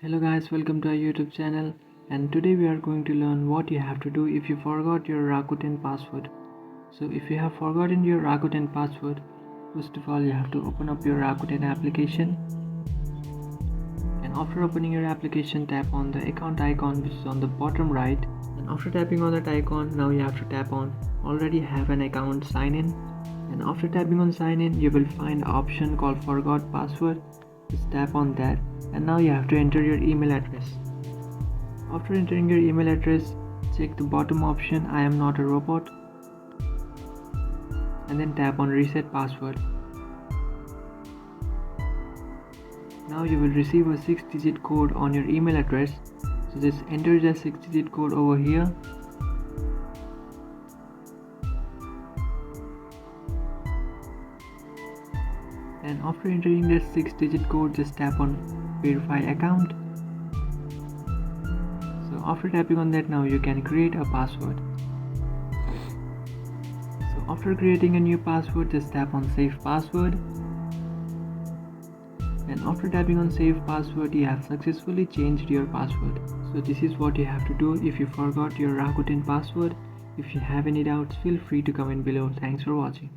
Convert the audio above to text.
Hello guys, welcome to our YouTube channel, and today we are going to learn what you have to do if you forgot your Rakuten password. So if you have forgotten your Rakuten password, first of all you have to open up your Rakuten application, and after opening your application tap on the account icon which is on the bottom right, and after tapping on that icon now you have to tap on already have an account sign in, and after tapping on sign in you will find an option called forgot password. Just tap on that, and now you have to enter your email address. After entering your email address, check the bottom option I am not a robot, and then tap on reset password. Now you will receive a 6-digit code on your email address, so just enter the 6-digit code over here. And after entering that 6-digit code, just tap on verify account. So after tapping on that, now you can create a password. So after creating a new password, just tap on save password. And after tapping on save password, you have successfully changed your password. So this is what you have to do if you forgot your Rakuten password. If you have any doubts, feel free to comment below. Thanks for watching.